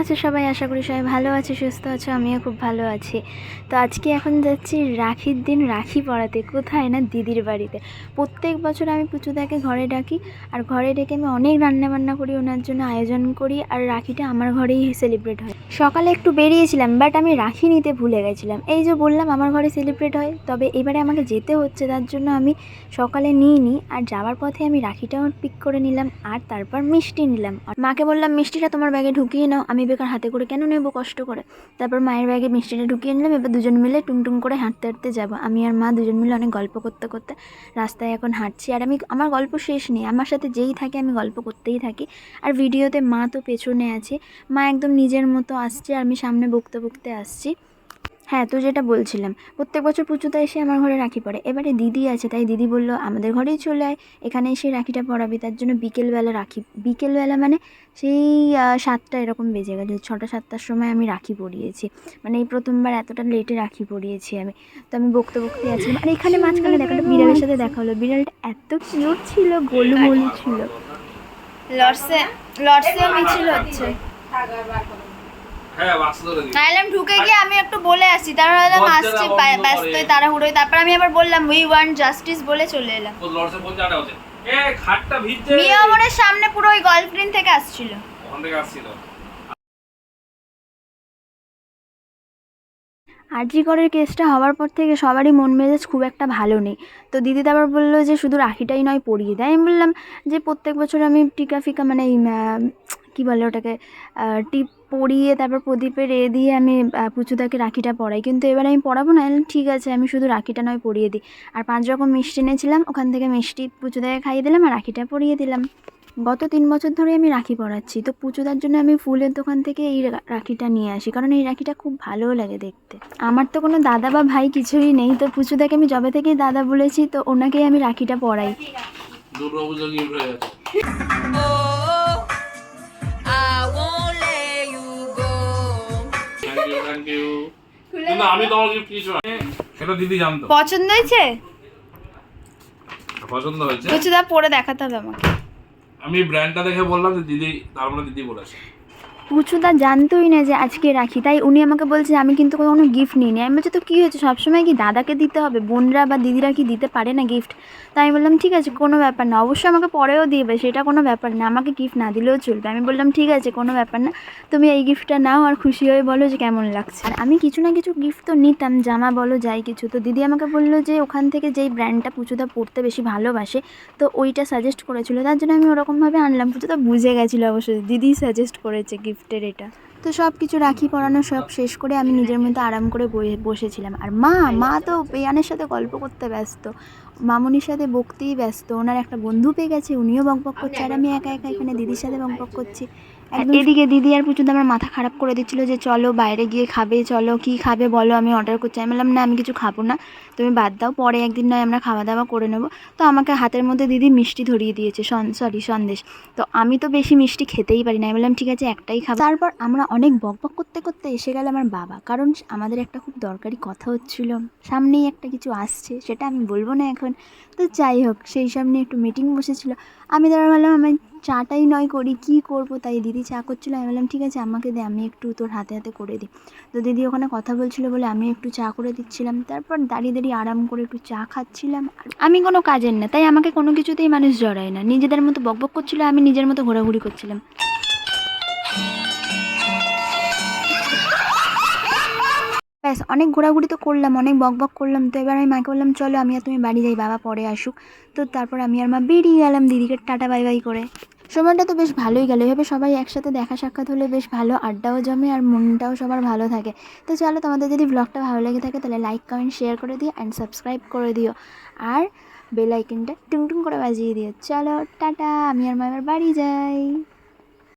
আছো সবাই? আশা করি সবাই ভালো আছে, সুস্থ আছো। আমিও খুব ভালো আছি। তো আজকে এখন যাচ্ছি রাখির দিন রাখি পরাতে। কোথায় না, দিদির বাড়িতে। প্রত্যেক বছর আমি পুচুদাকে ঘরে ডাকি, আর ঘরে ডেকে আমি অনেক রান্নাবান্না করি, ওনার জন্য আয়োজন করি, আর রাখিটা আমার ঘরেই সেলিব্রেট হয়। সকালে একটু বেরিয়েছিলাম, বাট আমি রাখি নিতে ভুলে গেছিলাম। এই যে বললাম আমার ঘরে সেলিব্রেট হয়, তবে এবারে আমাকে যেতে হচ্ছে, তার জন্য আমি সকালে নিইনি। আর যাওয়ার পথে আমি রাখিটাও পিক করে নিলাম, আর তারপর মিষ্টি নিলাম। আর মাকে বললাম মিষ্টিটা তোমার ব্যাগে ঢুকিয়ে নাও, আমি বেকার হাতে করে কেন নেবো কষ্ট করে। তারপর মায়ের ব্যাগে মিষ্টিটা ঢুকিয়ে নিলাম। এবার দুজন মিলে টুংটুং করে হাঁটতে হাঁটতে যাবো। আমি আর মা দুজন মিলে অনেক গল্প করতে করতে রাস্তায় এখন হাঁটছি। আর আমার গল্প শেষ নেই, আমার সাথে যেই থাকে আমি গল্প করতেই থাকি। আর ভিডিওতে মা তো পেছনে আছে, মা একদম নিজের মতো আসছে, আর আমি সামনে বকতে বকতে আসছি। হ্যাঁ, তো যেটা বলছিলাম, প্রত্যেক বছর পুজোতে এসে আমার ঘরে রাখি পড়ে। এবারে দিদি আছে, তাই দিদি বললো আমাদের ঘরেই চলে আয়, এখানে এসে রাখিটা পরাবি। তার জন্য বিকেলবেলা বিকেলবেলা মানে সেই 7টা এরকম বেজে গেছে, 6টা 7টার সময় আমি রাখি পরিয়েছি। মানে এই প্রথমবার এতটা লেটে রাখি পরিয়েছি আমি। তো আমি বকতে বকতে আছিলাম, আর এখানে মাঝখানে দেখা একটা বিড়ালের সাথে দেখা হলো। বিড়ালটা এত কিউট ছিল, গোলু মোলু ছিল। লর্ডসে মিছিল হচ্ছে। নাইলাম ঢুকে গিয়ে আমি একটু বলে আসি, তারপর আসছি ব্যস্তই তাড়াহুড়োই। তারপর আমি আবার বললাম উই ওয়ান্ট জাস্টিস বলে চলে এলাম। মিয়ামরের সামনে পুরো ওই গল্ফ গ্রিন থেকে আসছিল। আরজি করের কেসটা হওয়ার পর থেকে সবারই মন মেজাজ খুব একটা ভালো নেই। তো দিদি আবার বললো যে শুধু রাখিটাই নয়, পরিয়ে দেয়। আমি বললাম যে প্রত্যেক বছর আমি টিকা ফিকা মানে কী বলে ওটাকে, টিপ পরিয়ে তারপর প্রদীপের দিয়ে আমি পুচুদাকে রাখিটা পরাই, কিন্তু এবার আমি পরাবো না। ঠিক আছে, আমি শুধু রাখিটা নয় পরিয়ে দিই। আর 5 রকম মিষ্টি এনেছিলাম, ওখান থেকে মিষ্টি পুচুদাকে খাইয়ে দিলাম, আর রাখিটা পরিয়ে দিলাম। গত 3 বছর ধরে আমি রাখি পরাচ্ছি। তো পুজোদার জন্য আমি ফুলের দোকান থেকে এই রাখিটা নিয়ে আসি, কারণ এই রাখিটা খুব ভালো লাগে দেখতে। আমার তো কোনো দাদা বা ভাই কিছুই নেই, তো পুচুদাকে আমি যবে থেকেই দাদা বলেছি, তো ওনাকেই আমি রাখিটা পরাই। পছন্দ হয়েছে? পছন্দ হয়েছে, পুচুদা পরে দেখাতে হবে আমাকে। আমি ব্র্যান্ডটা দেখে বললাম যে দিদি, তার মানে দিদি বলেছে। পুচুদা জানতোই না যে আজকে রাখি, তাই উনি আমাকে বলছে আমি কিন্তু কোনো গিফট নিইনি। আমি বলছি তো কী হয়েছে, সবসময় কি দাদাকে দিতে হবে? বোনরা বা দিদিরা কি দিতে পারে না গিফট? তাই আমি বললাম ঠিক আছে, কোনো ব্যাপার না, অবশ্যই আমাকে পরেও দিবে, সেটা কোনো ব্যাপার না, আমাকে গিফট না দিলেও চলবে। আমি বললাম ঠিক আছে, কোনো ব্যাপার না, তুমি এই গিফটটা নাও, আর খুশি হয়ে বলো যে কেমন লাগছে। আর আমি কিছু না কিছু গিফট তো নিতাম, জামা বলো যাই কিছু। তো দিদি আমাকে বললো যে ওখান থেকে যেই ব্র্যান্ডটা পুচুদা পরতে বেশি ভালোবাসে, তো ওইটা সাজেস্ট করেছিল, তার জন্য আমি ওরকমভাবে আনলাম। পুচুদা বুঝে গেছিলো অবশ্যই, দিদি সাজেস্ট করেছে গিফটের এটা। তো সব কিছু রাখি পরানো সব শেষ করে আমি নিজের মধ্যে আরাম করে বসেছিলাম। আর মা তো পেয়ানের সাথে গল্প করতে ব্যস্ত, মামুনির সাথে বকতেই ব্যস্ত। ওনার একটা বন্ধু পেয়ে গেছে, উনিও বকবক করছে, আর আমি একা একা এখানে দিদির সাথে বকবক করছি। এদিকে দিদি আর পুচুদা আমার মাথা খারাপ করে দিচ্ছিলো যে চলো বাইরে গিয়ে খাবে, চলো কী খাবে বলো, আমি অর্ডার করছি। আমি বললাম না, আমি কিছু খাবো না, তুমি বাদ দাও, পরে একদিন নয় আমরা খাওয়া দাওয়া করে নেবো। তো আমাকে হাতের মধ্যে দিদি মিষ্টি ধরিয়ে দিয়েছে, সন্দেশ। তো আমি তো বেশি মিষ্টি খেতেই পারি না, আমি বললাম ঠিক আছে একটাই খাবো। তারপর আমরা অনেক বকবক করতে করতে এসে গেল আমার বাবা, কারণ আমাদের একটা খুব দরকারি কথা হচ্ছিল, সামনেই একটা কিছু আসছে, সেটা আমি বলবো না এখন। তো যাই হোক, সেই সামনে একটু মিটিং বসেছিল। আমি ধরো ভাবলাম আমি চাটাই নয় করি, কী করবো, তাই দিদি চা করছিলো। আমি বললাম ঠিক আছে আমাকে দে, আমি একটু তোর হাতে হাতে করে দিই। তো দিদি ওখানে কথা বলছিল বলে আমি একটু চা করে দিচ্ছিলাম। তারপর দাঁড়িয়ে আরাম করে একটু চা খাচ্ছিলাম। আমি কোনো কাজের না, তাই আমাকে কোনো কিছুতেই মানুষ জড়ায় না। নিজেদের মতো বকবক করছিল, আমি নিজের মতো ঘোরাঘুরি করছিলাম। ব্যাস, অনেক ঘোরাঘুরি তো করলাম, অনেক বকবক করলাম। তো এবার আমি মাকে বললাম চলো আমি আর তুমি বাড়ি যাই, বাবা পরে আসুক। তো তারপর আমি আর মা বেরিয়ে গেলাম দিদিকে টাটা বাই বাই করে। সময়টা তো বেশ ভালোই গেল, এভাবে সবাই একসাথে দেখা সাক্ষাৎ হলে বেশ ভালো আড্ডাও জমে, আর মনটাও সবার ভালো থাকে। তো চলো, তোমাদের যদি ব্লগটা ভালো লেগে থাকে তাহলে লাইক কমেন্ট শেয়ার করে দিও, অ্যান্ড সাবস্ক্রাইব করে দিও, আর বেল আইকনটা টুং টুং করে বাজিয়ে দিও। চলো টাটা, আমি আর মা এবার বাড়ি যাই।